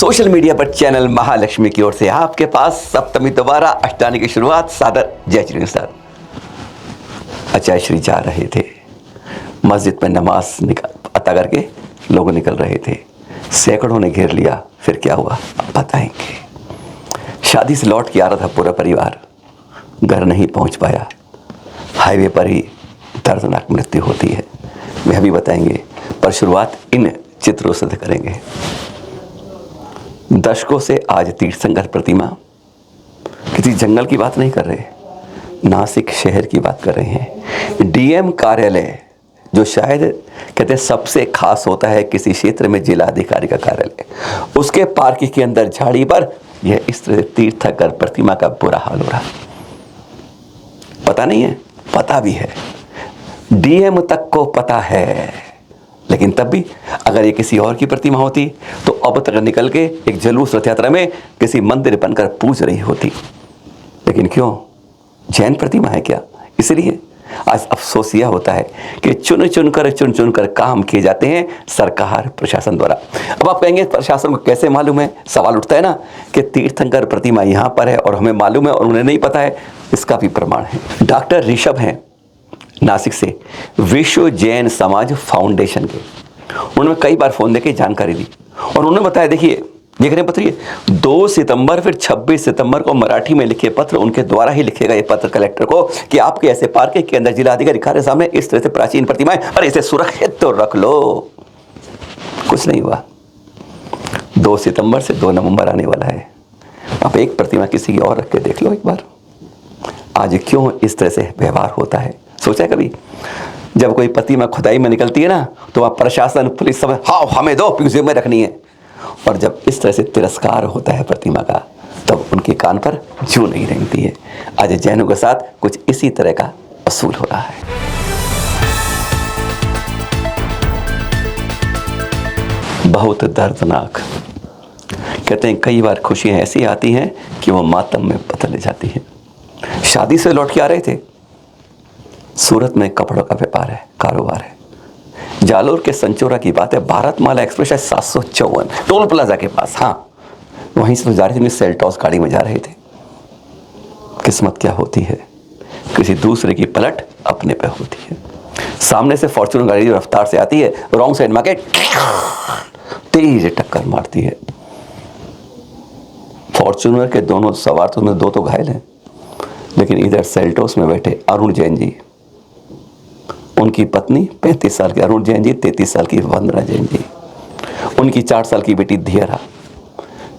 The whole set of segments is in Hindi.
सोशल मीडिया पर चैनल महालक्ष्मी की ओर से आपके पास सप्तमी दोबारा अष्टानी की शुरुआत। सादर जय श्री कृष्ण। आचार्य श्री जा रहे थे, मस्जिद में नमाज अता करके लोग निकल रहे थे, सैकड़ों ने घेर लिया। फिर क्या हुआ अब बताएंगे। शादी से लौट के आ रहा था पूरा परिवार, घर नहीं पहुंच पाया, हाईवे पर ही दर्दनाक मृत्यु होती है, वह भी बताएंगे। पर शुरुआत इन चित्रों से करेंगे। दशकों से आज तीर्थंकर प्रतिमा, किसी जंगल की बात नहीं कर रहे, नासिक शहर की बात कर रहे हैं। डीएम कार्यालय, जो शायद कहते हैं सबसे खास होता है किसी क्षेत्र में जिला अधिकारी का कार्यालय, उसके पार्क के अंदर झाड़ी पर यह इस तरह तीर्थंकर प्रतिमा का बुरा हाल हो रहा। पता नहीं है, पता भी है, डीएम तक को पता है, लेकिन तब भी अगर ये किसी और की प्रतिमा होती तो अब तक निकल के एक जुलूस रथ यात्रा में किसी मंदिर बनकर पूज रही होती। लेकिन क्यों, जैन प्रतिमा है क्या? इसलिए आज अफसोस यह होता है कि चुन चुन कर काम किए जाते हैं सरकार प्रशासन द्वारा। अब आप कहेंगे प्रशासन को कैसे मालूम है? सवाल उठता है ना कि तीर्थंकर प्रतिमा यहाँ पर है और हमें मालूम है और उन्हें नहीं पता है। इसका भी प्रमाण है। डॉक्टर ऋषभ हैं नासिक से, विश्व जैन समाज फाउंडेशन के। उन्होंने कई बार फोन देके जानकारी दी और उन्होंने बताया, देखिए देख रहे हैं पत्र, ये 2 सितंबर फिर 26 सितंबर को मराठी में लिखे पत्र, उनके द्वारा ही लिखे गए पत्र कलेक्टर को कि आपके ऐसे पार्क के अंदर जिला अधिकारी कार्य सामने इस तरह से प्राचीन प्रतिमाएं, और इसे सुरक्षित तो रख लो। कुछ नहीं हुआ। 2 सितंबर से 2 नवंबर आने वाला है। आप एक प्रतिमा किसी की और रख के देख लो एक बार। आज क्यों इस तरह से व्यवहार होता है? सोचा कभी? जब कोई प्रतिमा खुदाई में निकलती है ना, तो वहाँ प्रशासन पुलिस सब हाँ हमें दो, म्यूजियम में रखनी है। और जब इस तरह से तिरस्कार होता है प्रतिमा का, तब उनके कान पर जूं नहीं रेंगती है। आज जैनों के साथ कुछ इसी तरह का असूल हो रहा है। बहुत दर्दनाक। कहते हैं कई बार खुशियां ऐसी आती हैं कि वो मातम में बदल जाती हैं। शादी से लौट के आ रहे थे, सूरत में कपड़ों का व्यापार है, कारोबार है। जालोर के संचोरा की बात है, भारतमाला एक्सप्रेस है 754 टोल प्लाजा के पास। हाँ, वहीं से तो जा रहे थे, सेल्टॉस गाड़ी में जा रहे थे। किस्मत क्या होती है, किसी दूसरे की पलट अपने पे होती है। सामने से फॉर्च्यूनर गाड़ी रफ्तार से आती है, रॉन्ग साइड मार्केट तेज टक्कर मारती है। फॉर्च्यूनर के दोनों सवार तो में 2 तो घायल हैं, लेकिन इधर सेल्टोस में बैठे अरुण जैन जी, उनकी पत्नी 35 साल की अरुण जैन जी, 33 साल की वंदना जैन जी, उनकी 4 साल की बेटी धियरा,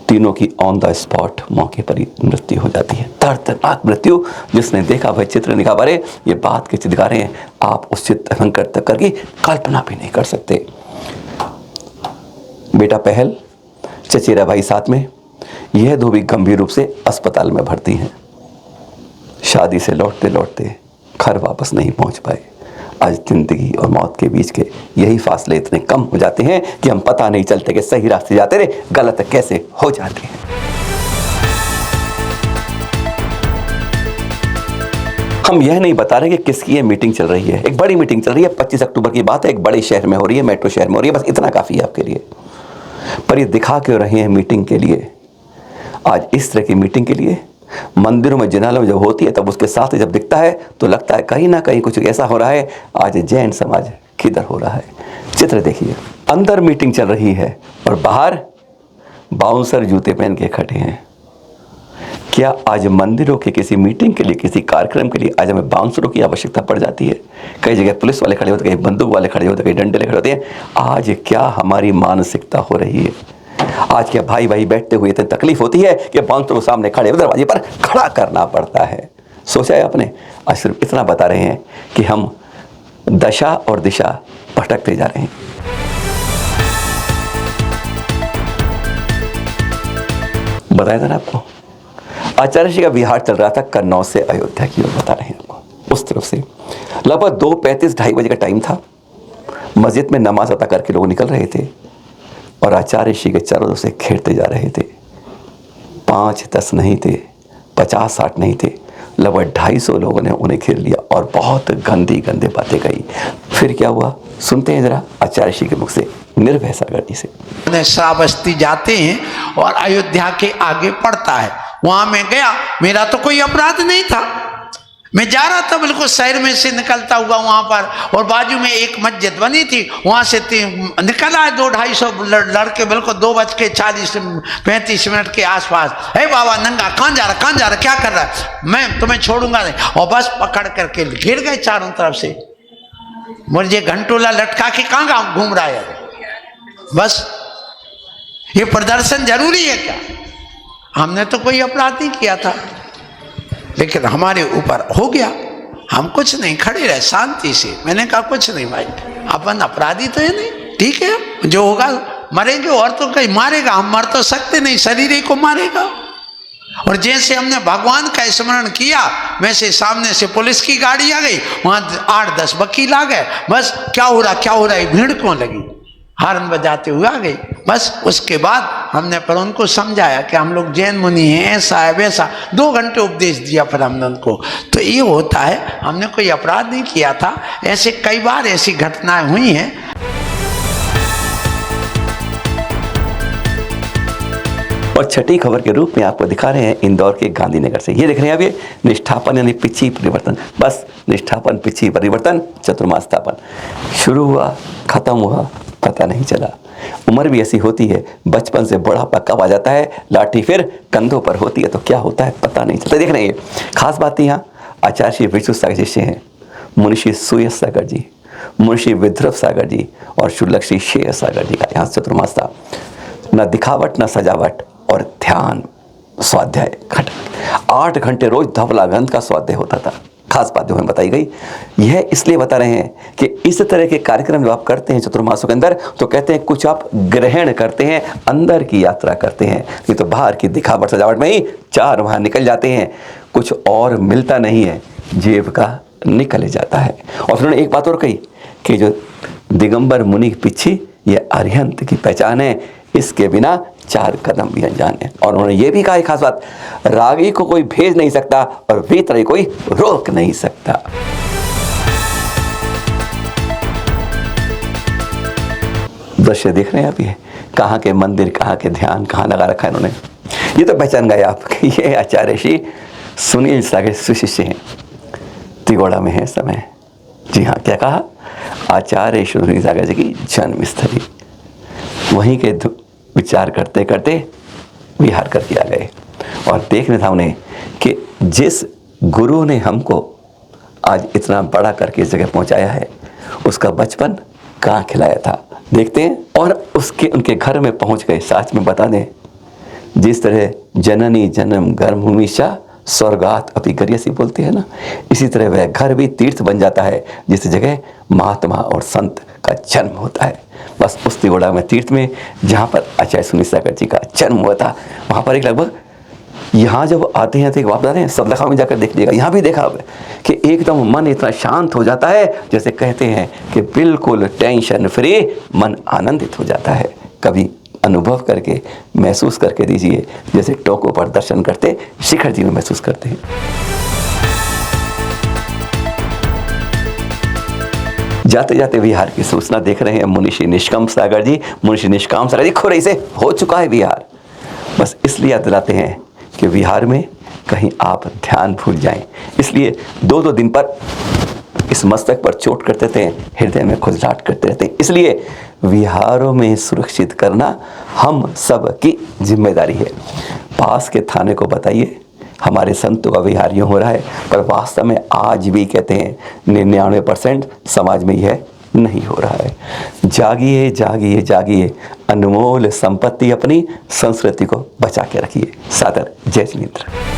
तीनों की ऑन द स्पॉट मौके पर ही मृत्यु हो जाती है। दर्दनाक मृत्यु। जिसने देखा वह चित्र निकाह बारे ये बात के चित्रकारें हैं, आप उस चित्रंकर तक की कल्पना भी नहीं कर सकते। बेटा पहल, चचेरा भाई साथ में, यह 2 भी गंभीर रूप से अस्पताल में भर्ती हैं। शादी से लौटते लौटते घर वापस नहीं पहुंच पाए। आज जिंदगी और मौत के बीच के यही फासले इतने कम हो जाते हैं कि हम पता नहीं चलते कि सही रास्ते जाते रहे गलत कैसे हो जाते हैं। हम यह नहीं बता रहे कि किसकी ये मीटिंग चल रही है। एक बड़ी मीटिंग चल रही है, 25 अक्टूबर की बात है, एक बड़े शहर में हो रही है, मेट्रो शहर में हो रही है। बस इतना काफी है आपके लिए। पर ये दिखा क्यों रहे हैं मीटिंग के लिए? आज इस तरह की मीटिंग के लिए मंदिरों में जिनालय जब होती है, तब उसके साथ जब दिखता है तो लगता है कहीं ना कहीं कुछ ऐसा हो रहा है। आज जैन समाज किधर हो रहा है? चित्र देखिए। अंदर मीटिंग चल रही है और बाहर बाउंसर जूते पहन के खड़े हैं। क्या आज मंदिरों के किसी मीटिंग के लिए, किसी कार्यक्रम के लिए आज हमें बाउंसरों की आवश्यकता पड़ जाती है? कई जगह पुलिस वाले खड़े होते, कहीं बंदूक वाले खड़े होते, कहीं डंडे खड़े होते हैं। आज क्या हमारी मानसिकता हो रही है? आज क्या भाई भाई बैठते हुए इतनी तकलीफ होती है कि बाउंसरों के सामने खड़े दरवाजे पर खड़ा करना पड़ता है? सोचा है आपने? आज सिर्फ इतना बता रहे हैं कि हम दशा और दिशा भटकते जा रहे हैं। बताया था ना आपको, आचार्य जी का विहार चल रहा था कन्नौज से अयोध्या की ओर, बता रहे हैं आपको। उस तरफ से लगभग 2:35 ढाई बजे का टाइम था। मस्जिद में नमाज अता करके लोग निकल रहे थे और आचार्य श्री के चरणों से घेरते जा रहे थे। 5-10 नहीं थे, 50-60 नहीं थे, लगभग 250 लोगों ने उन्हें घेर लिया और बहुत गंदी बातें कही। फिर क्या हुआ सुनते हैं जरा आचार्य श्री के मुख से। निर्भय सागर जी से। श्रावस्ती जाते हैं और अयोध्या के आगे पड़ता है, वहां मैं गया, मेरा तो कोई अपराध नहीं था, मैं जा रहा था बिल्कुल शहर में से निकलता हुआ वहां पर, और बाजू में एक मस्जिद बनी थी, वहां से निकल आए 200-250 लड़के, बिल्कुल 2:40-45 के आसपास। हे बाबा नंगा, कहाँ जा रहा, क्या कर रहा है, मैं तुम्हें छोड़ूंगा नहीं, और बस पकड़ करके घिर गए चारों तरफ से, मुझे घंटोला लटका के कहाँ घूम रहा है। बस ये प्रदर्शन जरूरी है क्या? हमने तो कोई अपराध नहीं किया था, लेकिन हमारे ऊपर हो गया, हम कुछ नहीं, खड़े रहे शांति से। मैंने कहा कुछ नहीं भाई, अपन अपराधी तो है नहीं, ठीक है, जो होगा मरेंगे, और तो कहीं मारेगा, हम मर तो सकते नहीं, शरीर ही को मारेगा। और जैसे हमने भगवान का स्मरण किया, वैसे सामने से पुलिस की गाड़ी आ गई, वहां 8-10 वकील आ गए, बस क्या हो रहा, भीड़ क्यों लगी, हारन बजाते हुए आ गई। बस उसके बाद हमने पर उनको समझाया कि हम लोग जैन मुनि हैं, ऐसा है वैसा, 2 घंटे उपदेश दिया फिर हमने उनको। तो ये होता है, हमने कोई अपराध नहीं किया था। ऐसे कई बार ऐसी घटनाएं हुई हैं। और छठी खबर के रूप में आपको दिखा रहे हैं इंदौर के गांधीनगर से। ये देख रहे हैं आप, ये निष्ठापन यानी पिछी परिवर्तन, बस निष्ठापन पिछी परिवर्तन चतुर्मास स्थापन शुरू हुआ, खत्म हुआ, पता नहीं चला। उम्र भी ऐसी होती है, बचपन से बुढ़ापा कब आ जाता है, लाठी फिर कंधों पर होती है तो क्या होता है पता नहीं चलता। देख रहे हैं, खास बात यहाँ आचार्य श्री विष्णु सागर शिष्य हैं, मुनिषी सुयस सागर जी, मुनिषी विद्रव सागर जी और शुल्लक श्री शेय सागर जी का यहाँ चतुर्मास था। न दिखावट न सजावट और ध्यान स्वाध्याय घट 8 घंटे रोज धवला ग्रंथ का स्वाध्याय होता था। खास बात जो हमें बताई गई, यह इसलिए बता रहे हैं कि इस तरह के कार्यक्रम जब आप करते हैं चतुर्मासों के अंदर, तो कहते हैं कुछ आप ग्रहण करते हैं, अंदर की यात्रा करते हैं, नहीं तो बाहर की दिखावट सजावट में ही 4 वहाँ निकल जाते हैं, कुछ और मिलता नहीं है, जेब का निकल जाता है। और फिर उन्होंने एक बात और कही कि जो दिगंबर मुनि पिछी ये अरिहंत की पहचान है, इसके बिना 4 कदम भी अनजान है। और उन्होंने ये भी कहा एक खास बात, रागी को कोई भेज नहीं सकता और वितरणी कोई रोक नहीं सकता। दृश्य देख रहे हैं आप, ये कहाँ के मंदिर, कहाँ के ध्यान, कहाँ लगा रखा है इन्होंने। ये तो पहचान गए आप, ये आचार्य श्री सुनील सागर सुशिष्य हैं, तिगोड़ा में है समय। जी हाँ, क्या कहा, आचार्य श्री सुनील सागर जी की जन्मस्थली, वहीं के विचार करते करते विहार करके आ गए। और देखने था उन्हें कि जिस गुरु ने हमको आज इतना बड़ा करके इस जगह पहुंचाया है, उसका बचपन कहाँ खिलाया था, देखते हैं। और उसके उनके घर में पहुंच गए। साथ में बता दें, जिस तरह जननी जन्म गर्भभूमिशा स्वर्गात अपि गरीयसी बोलते हैं ना, इसी तरह वह घर भी तीर्थ बन जाता है जिस जगह महात्मा और संत का जन्म होता है। बस उस तिगोड़ा में तीर्थ में जहाँ पर आचार्य सुनील सागर जी का जन्म हुआ था, वहाँ पर एक लगभग, यहाँ जब आते हैं तो एक वापस हैं सब लखा में जाकर देख लीजिएगा, यहाँ भी देखा कि एकदम मन इतना शांत हो जाता है, जैसे कहते हैं कि बिल्कुल टेंशन फ्री मन आनंदित हो जाता है। कभी अनुभव करके महसूस करके दीजिए, जैसे टोकों पर दर्शन करते शिखर जी में महसूस करते हैं। जाते जाते विहार की सूचना देख रहे हैं मुनिषी निष्काम सागर जी। मुनिषी निष्काम सागर जी खुरई से हो चुका है विहार, बस इसलिए याद दिलाते हैं कि विहार में कहीं आप ध्यान भूल जाएं, इसलिए 2-2 दिन पर इस मस्तक पर चोट करते थे, हृदय में खुजलाहट करते रहते। इसलिए विहारों में सुरक्षित करना हम सब की जिम्मेदारी है। पास के थाने को बताइए हमारे संतों का विहार यूँ हो रहा है, पर वास्तव में आज भी कहते हैं 99% समाज में यह नहीं हो रहा है। जागिए जागिए जागिए, अनमोल संपत्ति अपनी संस्कृति को बचा के रखिए। सादर जय जिनेंद्र।